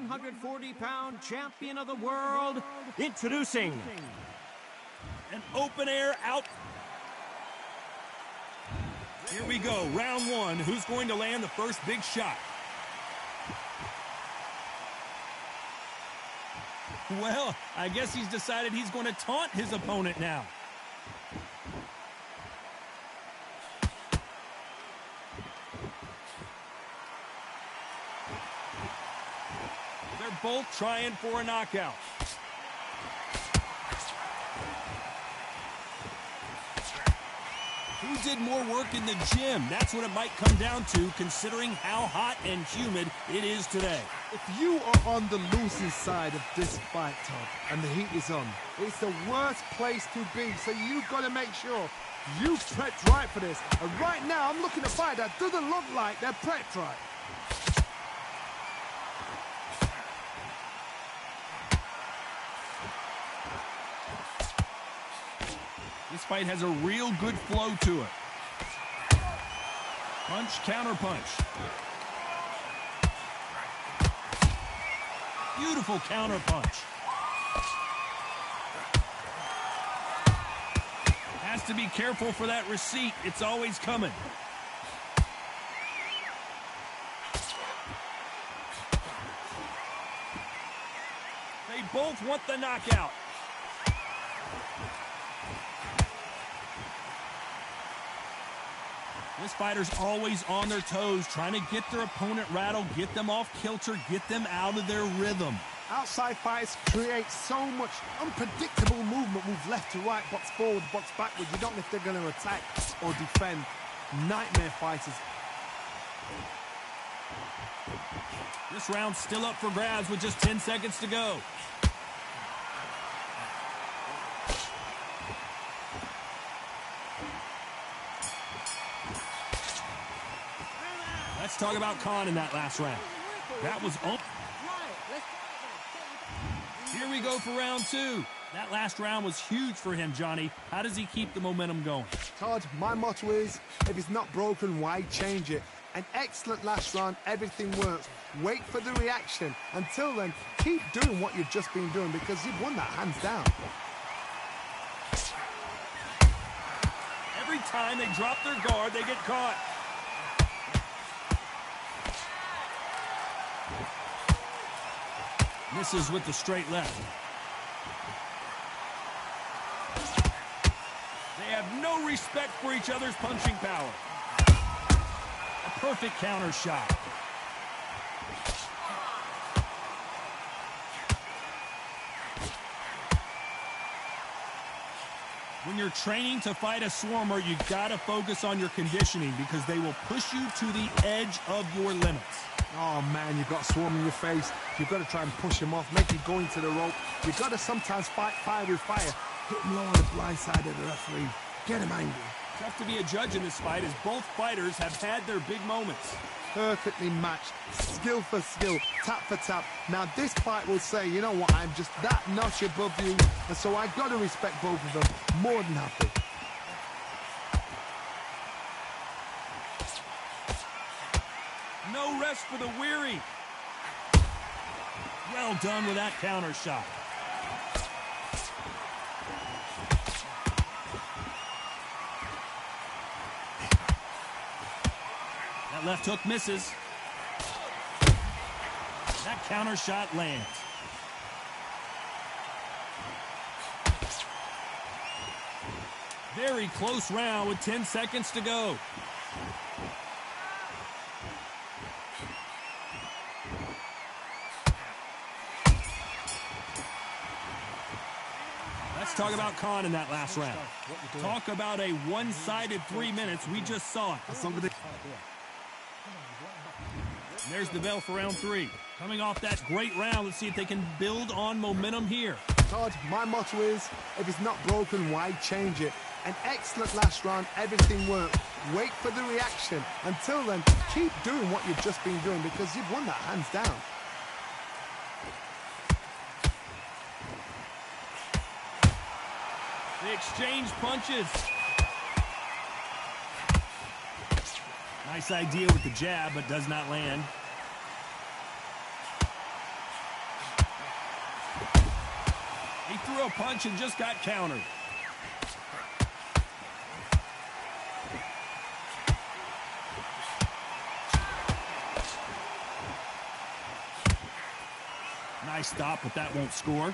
140-pound champion of the world, introducing an open-air out. Here we go, round one. Who's going to land the first big shot? Well, I guess he's decided he's going to taunt his opponent now. They're both trying for a knockout. Who did more work in the gym? That's what it might come down to, considering how hot and humid it is today. If you are on the losing side of this fight, Todd, and the heat is on, it's the worst place to be, so you've got to make sure you've prepped right for this. And right now, I'm looking at a fight that doesn't look like they're prepped right. This fight has a real good flow to it. Punch, counter punch. Beautiful counter punch. Has to be careful for that receipt. It's always coming. They both want the knockout. This fighter's always on their toes, trying to get their opponent rattled, get them off kilter, get them out of their rhythm. Outside fights create so much unpredictable movement. Move left to right, box forward, box backwards. You don't know if they're going to attack or defend. Nightmare fighters. This round's still up for grabs with just 10 seconds to go. Let's talk about Khan in that last round. That was up. Here we go for round two. That last round was huge for him, Johnny. How does he keep the momentum going? Todd, my motto is, if it's not broken, why change it? An excellent last round, everything works. Wait for the reaction. Until then, keep doing what you've just been doing because you've won that hands down. Every time they drop their guard, they get caught. Misses with the straight left. They have no respect for each other's punching power. A perfect counter shot. When you're training to fight a swarmer, you gotta focus on your conditioning because they will push you to the edge of your limits. Oh man, you've got a swarm in your face. You've got to try and push him off, make him go into the rope. You've got to sometimes fight fire with fire. Hit him low on the blind side of the referee. Get him angry. Tough to be a judge in this fight as both fighters have had their big moments. Perfectly matched, skill for skill, tap for tap. Now this fight will say, you know what, I'm just that notch above you, and so I've got to respect both of them. More than happy. No rest for the weary. Well done with that counter shot. That left hook misses. That counter shot lands. Very close round with 10 seconds to go. Talk about Khan in that last round. Talk about a one-sided 3 minutes. We just saw it. There's the bell for round three. Coming off that great round, let's see if they can build on momentum here. Todd, my motto is, if it's not broken, why change it? An excellent last round, everything worked. Wait for the reaction. Until then, keep doing what you've just been doing because you've won that hands down. They exchange punches. Nice idea with the jab, but does not land. threw a punch and just got countered. Nice stop, but that won't score.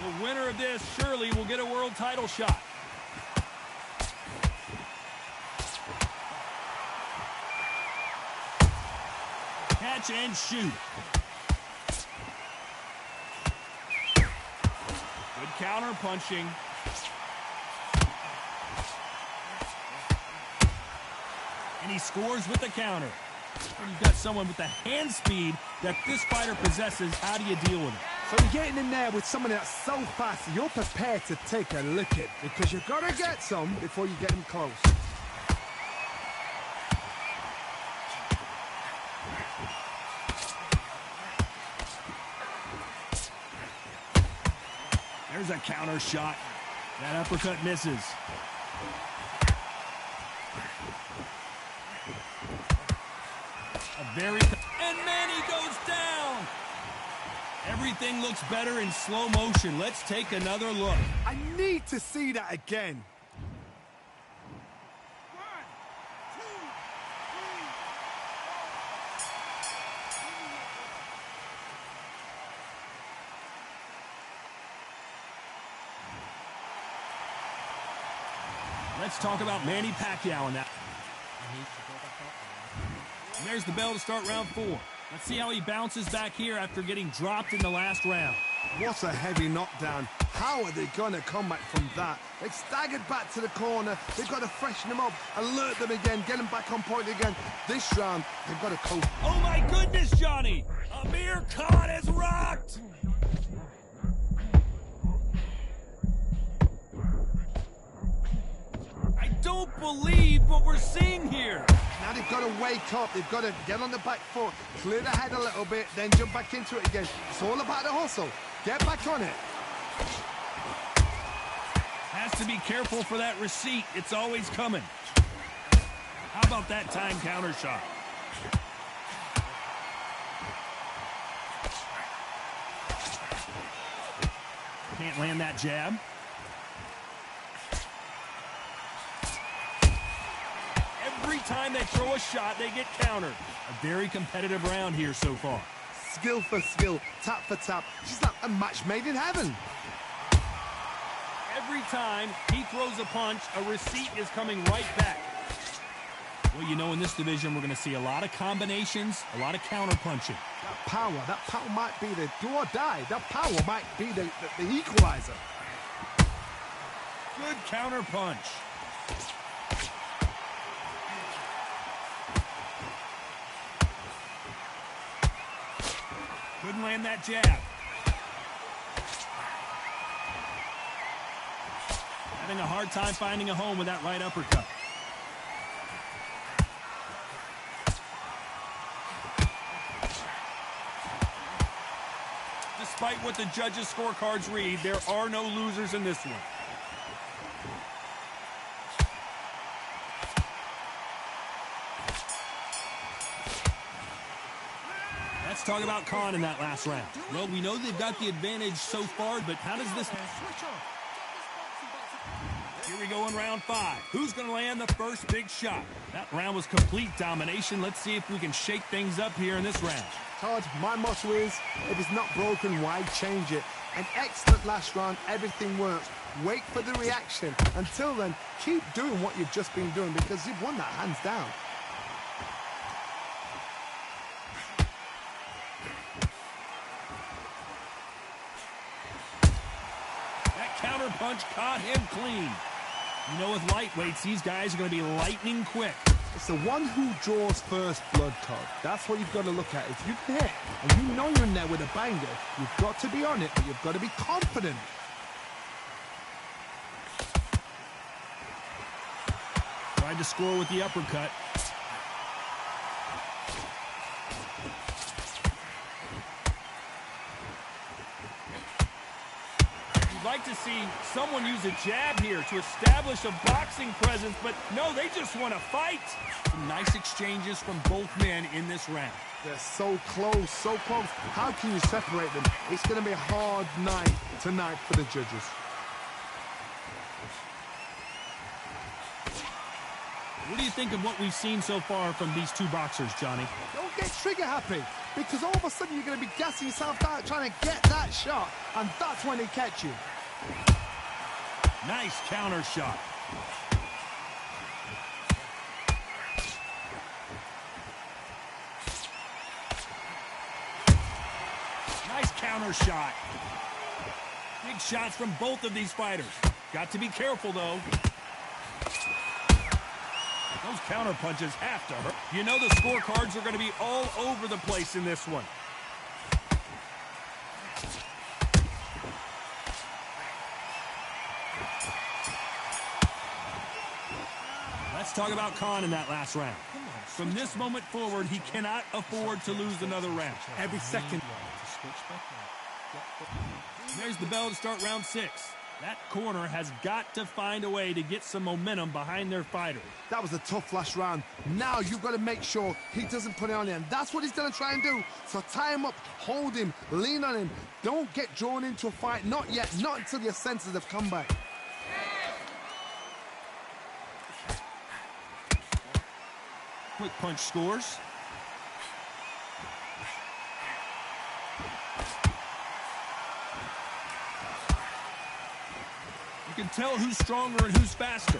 The winner of this surely will get a world title shot. Catch and shoot. Good counter punching. And he scores with the counter. When you've got someone with the hand speed that this fighter possesses, how do you deal with it? So you're getting in there with someone that's so fast, you're prepared to take a licking because you've got to get some before you get him close. There's a counter shot. That uppercut misses. And Manny goes down. Everything looks better in slow motion. Let's take another look. I need to see that again. 1, 2, 3. Let's talk about Manny Pacquiao and that. And there's the bell to start round 4. Let's see how he bounces back here after getting dropped in the last round. What a heavy knockdown. How are they going to come back from that? They've staggered back to the corner. They've got to freshen them up, alert them again, get them back on point again. This round, they've got to cope. Oh my goodness, Johnny! Amir Khan is rocked! I don't believe what we're seeing here. Now they've got to wake up. They've got to get on the back foot, clear the head a little bit, then jump back into it again. It's all about the hustle. Get back on it. Has to be careful for that receipt. It's always coming. How about that time counter shot? Can't land that jab. Every time they throw a shot, they get countered. A very competitive round here so far. Skill for skill, tap for tap. She's like a match made in heaven. Every time he throws a punch, a receipt is coming right back. Well, you know, in this division, we're going to see a lot of combinations, a lot of counter punching. That power might be the do or die. That power might be the equalizer. Good counter punch. Couldn't land that jab. Having a hard time finding a home with that right uppercut. Despite what the judges' scorecards read, there are no losers in this one. Let's talk about Khan in that last round. Well, we know they've got the advantage so far, but how does this... Here we go in round 5. Who's going to land the first big shot? That round was complete domination. Let's see if we can shake things up here in this round. Todd, my motto is, if it's not broken, why change it? An excellent last round, everything works. Wait for the reaction. Until then, keep doing what you've just been doing because you've won that hands down. That counter punch caught him clean. You know, with lightweights, these guys are going to be lightning quick. It's the one who draws first blood, Todd. That's what you've got to look at. If you can hit, and you know you're in there with a banger, you've got to be on it, but you've got to be confident. Tried to score with the uppercut. like to see someone use a jab here to establish a boxing presence, but no, they just want to fight. Some nice exchanges from both men in this round. They're so close, so close. How can you separate them? It's going to be a hard night tonight for the judges. What do you think of what we've seen so far from these two boxers, Johnny? Don't get trigger happy, because all of a sudden you're going to be gassing yourself out trying to get that shot, and that's when they catch you. Nice counter shot. Nice counter shot. Big shots from both of these fighters. Got to be careful, though. Those counter punches have to hurt. You know the scorecards are going to be all over the place in this one. Let's talk about Khan in that last round. From this moment forward, he cannot afford to lose another round. Every second. There's the bell to start round 6. That corner has got to find a way to get some momentum behind their fighter. That was a tough last round. Now you've got to make sure he doesn't put it on you, and that's what he's going to try and do. So tie him up, hold him, lean on him. Don't get drawn into a fight. Not yet. Not until your senses have come back. Quick punch scores. You can tell who's stronger and who's faster.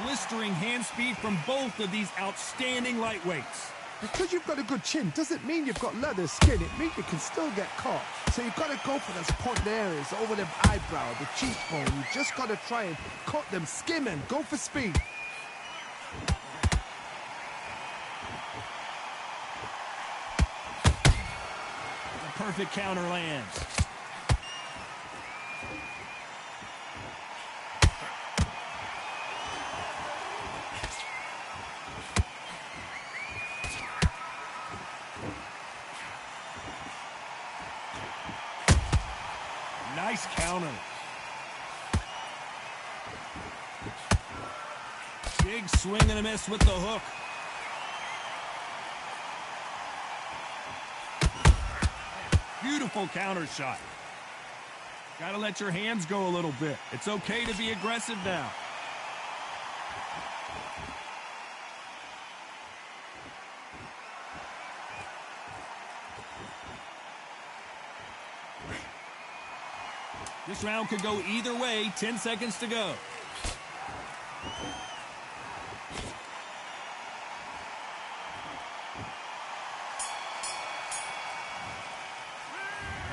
Blistering hand speed from both of these outstanding lightweights. Because you've got a good chin doesn't mean you've got leather skin. It means you can still get caught. So you've got to go for those pointed areas over the eyebrow, the cheekbone. You just got to try and cut them, skim them, go for speed. The perfect counter lands. Nice counter. Big swing and a miss with the hook. Beautiful counter shot. Got to let your hands go a little bit. It's okay to be aggressive now. This round could go either way. 10 seconds to go.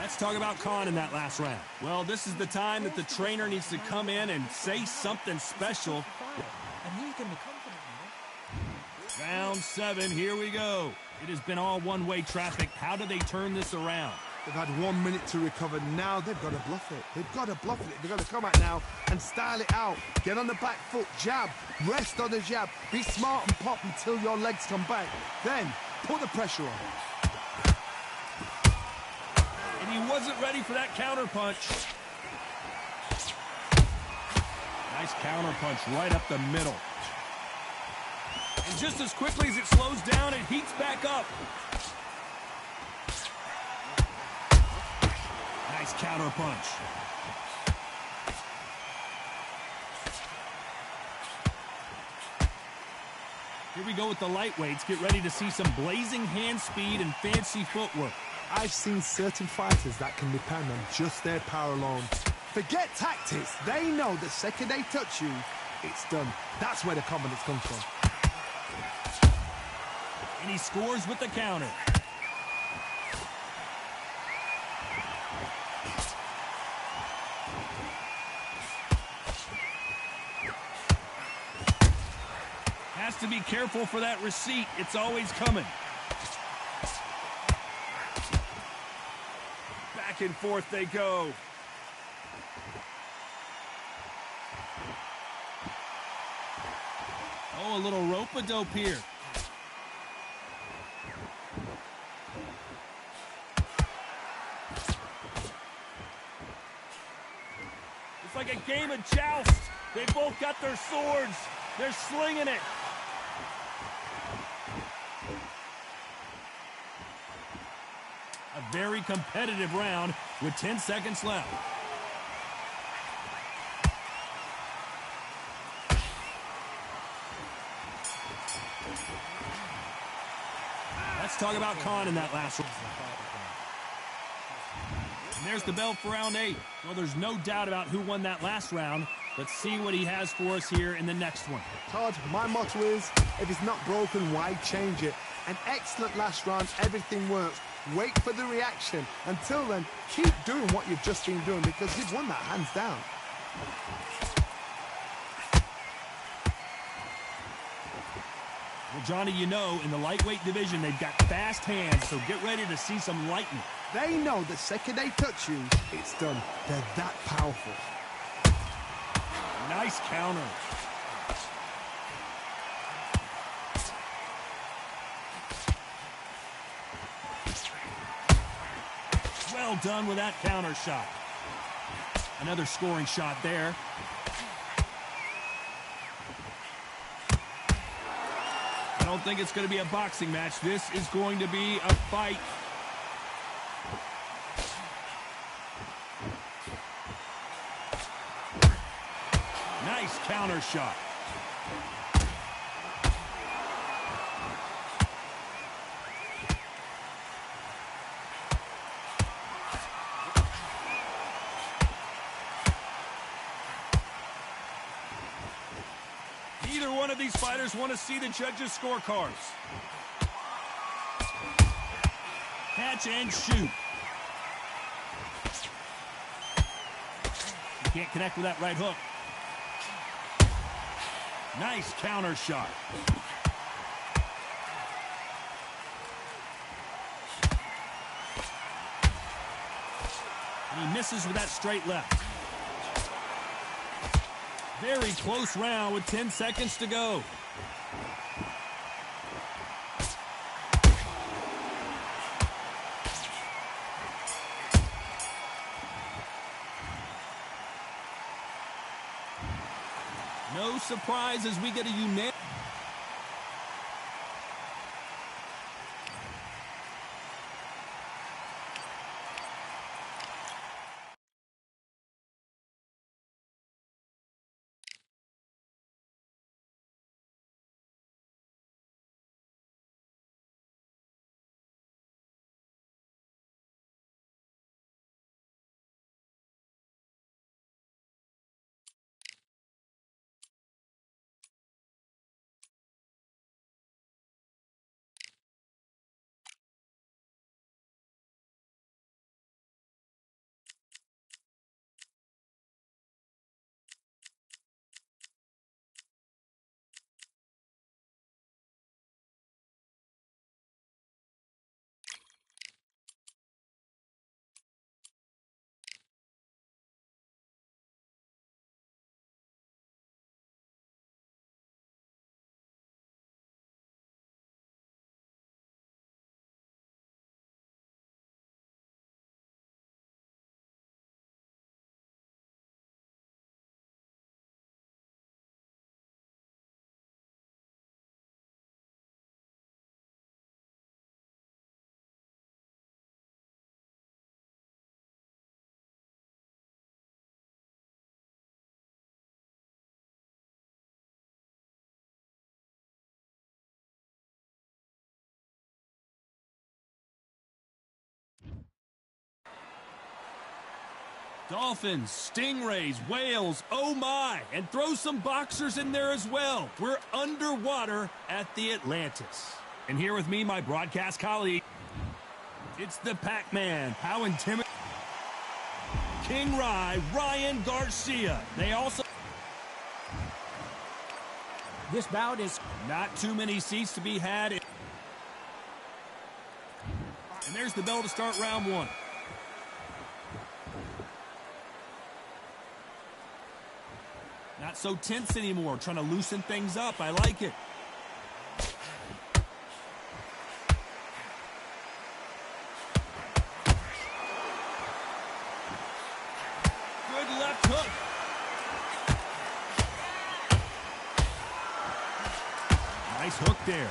Let's talk about Khan in that last round. Well, this is the time that the trainer needs to come in and say something special. Round 7, here we go. It has been all one-way traffic. How do they turn this around? They've had 1 minute to recover. Now they've got to bluff it. They've got to bluff it. They've got to come out now and style it out. Get on the back foot, jab, rest on the jab. Be smart and pop until your legs come back. Then put the pressure on. And he wasn't ready for that counter punch. Nice counter punch right up the middle. And just as quickly as it slows down, it heats back up. Nice counter punch. Here we go with the lightweights. Get ready to see some blazing hand speed and fancy footwork. I've seen certain fighters that can depend on just their power alone. Forget tactics. They know the second they touch you, it's done. That's where the confidence comes from. And he scores with the counter. Has to be careful for that receipt. It's always coming. Back and forth they go. Oh, a little rope-a-dope here. like a game of joust. They both got their swords. They're slinging it. A very competitive round with 10 seconds left. Let's talk about Khan in that last one. And there's the bell for round 8. Well, there's no doubt about who won that last round. Let's see what he has for us here in the next one. Todd, my motto is, if it's not broken, why change it? An excellent last round, everything works. Wait for the reaction. Until then, keep doing what you've just been doing because you've won that hands down. Well, Johnny, you know, in the lightweight division, they've got fast hands, so get ready to see some lightning. They know the second they touch you, it's done. They're that powerful. Nice counter. Well done with that counter shot. Another scoring shot there. I don't think it's going to be a boxing match. This is going to be a fight. Nice counter shot. Neither one of these fighters want to see the judges' scorecards. Catch and shoot. You can't connect with that right hook. Nice counter shot. And he misses with that straight left. Very close round with 10 seconds to go. No surprise as we get a unanimous. Dolphins, stingrays, whales, oh my, and throw some boxers in there as well. We're underwater at the Atlantis. And here with me, my broadcast colleague, it's the Pac-Man. How intimidating. King Rye, Ryan Garcia. They also... This bout is not too many seats to be had. And there's the bell to start round 1. Not so tense anymore, trying to loosen things up. I like it. Good left hook. Nice hook there.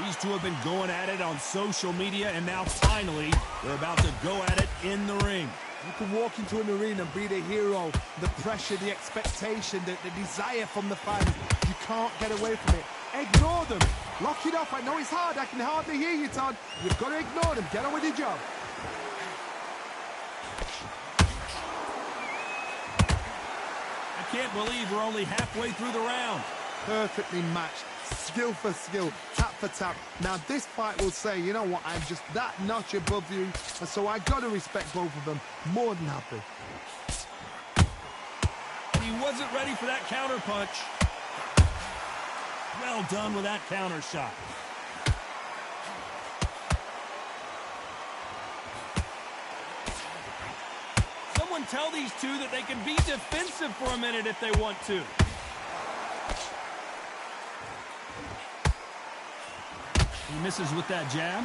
These two have been going at it on social media, and now finally they're about to go at it in the ring. You can walk into an arena and be the hero, the pressure, the expectation, the desire from the fans. You can't get away from it. Ignore them. Lock it off. I know it's hard. I can hardly hear you, Todd. You've got to ignore them. Get on with your job. I can't believe we're only halfway through the round. Perfectly matched. Skill for skill, tap for tap. Now this fight will say, you know what, I'm just that notch above you, and so I got to respect both of them. More than happy. He wasn't ready for that counter punch. Well done with that counter shot. Someone tell these two that they can be defensive for a minute if they want to. He misses with that jab.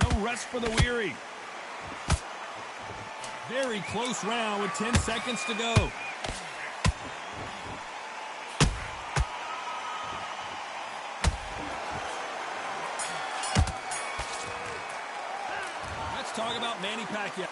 No rest for the weary. Very close round with 10 seconds to go. Let's talk about Manny Pacquiao.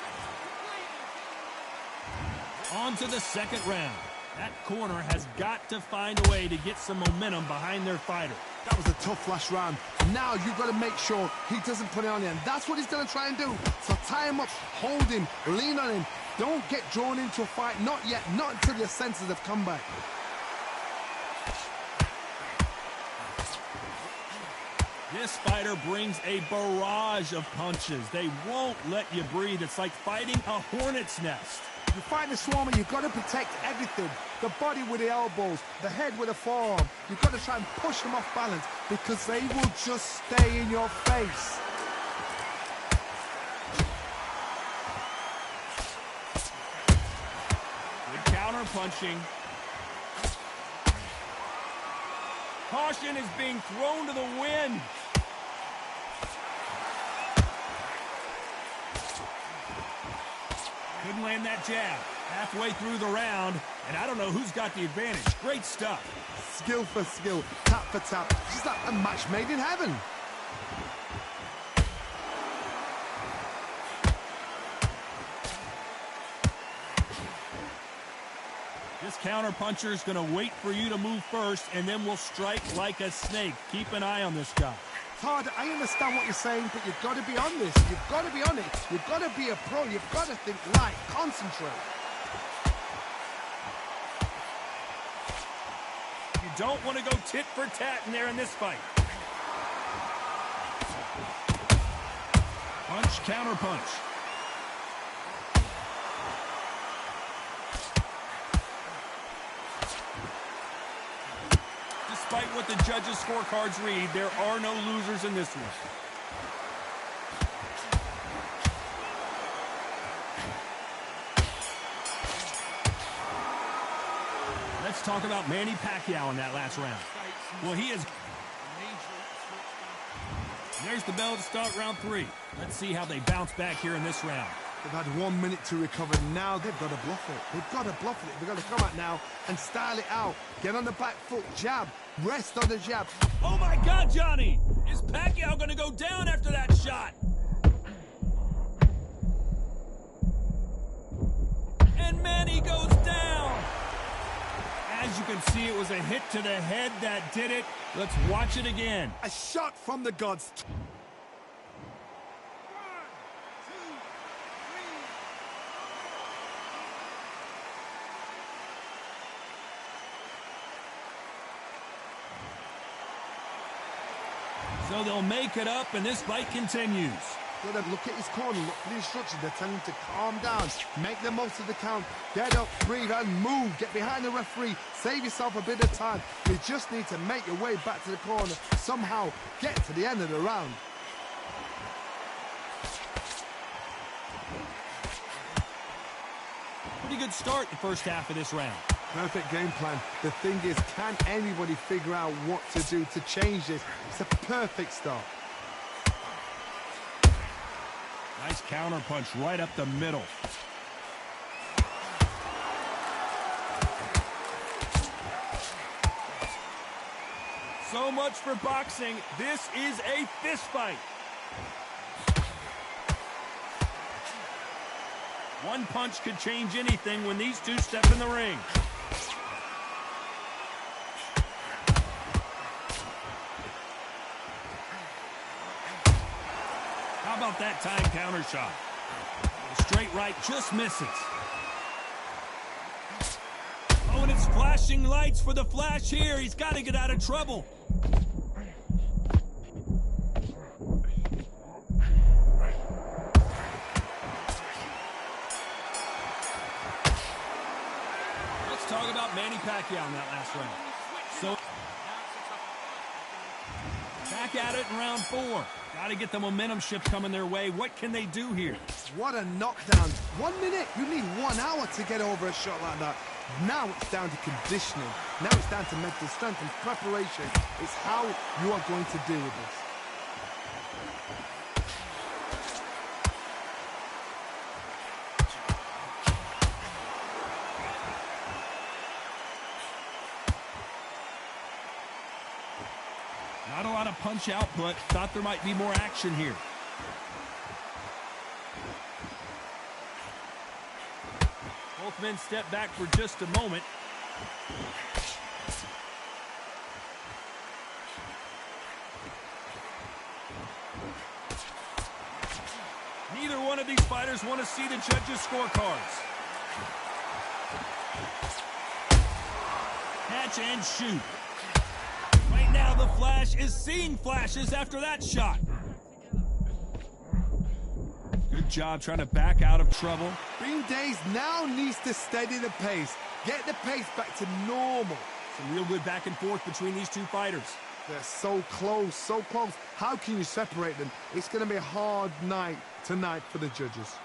On to the second round. That corner has got to find a way to get some momentum behind their fighter. That was a tough last round. Now you've got to make sure he doesn't put it on you, and that's what he's going to try and do. So tie him up, hold him, lean on him. Don't get drawn into a fight. Not yet. Not until your senses have come back. This fighter brings a barrage of punches. They won't let you breathe. It's like fighting a hornet's nest. You fight the swarmer, you've got to protect everything. The body with the elbows, the head with the forearm. You've got to try and push them off balance because they will just stay in your face. Good counter punching. Caution is being thrown to the wind. Couldn't land that jab. Halfway through the round, and I don't know who's got the advantage. Great stuff. Skill for skill, tap for tap. Just like a match made in heaven. This counter-puncher is going to wait for you to move first, and then will strike like a snake. Keep an eye on this guy. Todd, I understand what you're saying, but you've got to be on this. You've got to be on it. You've got to be a pro. You've got to think light, concentrate. You don't want to go tit for tat in there in this fight. Punch, counter punch. Despite what the judges' scorecards read, there are no losers in this one. Let's talk about Manny Pacquiao in that last round. Well, he is... There's the bell to start round 3. Let's see how they bounce back here in this round. They've had 1 minute to recover. Now they've got to bluff it. They've got to bluff it. They've got to come out now and style it out. Get on the back foot, jab. Rest on the jab. Oh, my God, Johnny! Is Pacquiao going to go down after that shot? And Manny goes down! As you can see, it was a hit to the head that did it. Let's watch it again. A shot from the gods. So they'll make it up, and this fight continues. Look at his corner, look for the instructions. They're telling him to calm down, make the most of the count, get up, breathe, and move. Get behind the referee, save yourself a bit of time. You just need to make your way back to the corner, somehow get to the end of the round. Pretty good start the first half of this round. Perfect game plan. The thing is, can anybody figure out what to do to change this? It's a perfect start. Nice counter punch right up the middle. So much for boxing. This is a fist fight. One punch could change anything when these two step in the ring. How about that time counter shot? The straight right just misses. Oh, and it's flashing lights for the flash here. He's got to get out of trouble. Let's talk about Manny Pacquiao in that last round. So, back at it in round 4. Got to get the momentum shift coming their way. What can they do here? What a knockdown. 1 minute? You need 1 hour to get over a shot like that. Now it's down to conditioning. Now it's down to mental strength and preparation. It's how you are going to deal with this. Not a lot of punch output. Thought there might be more action here. Both men step back for just a moment. Neither one of these fighters want to see the judges' scorecards. Catch and shoot. Right now, the Flash is seeing flashes after that shot. Good job trying to back out of trouble. Bean Days now needs to steady the pace. Get the pace back to normal. Some real good back and forth between these two fighters. They're so close, so close. How can you separate them? It's going to be a hard night tonight for the judges.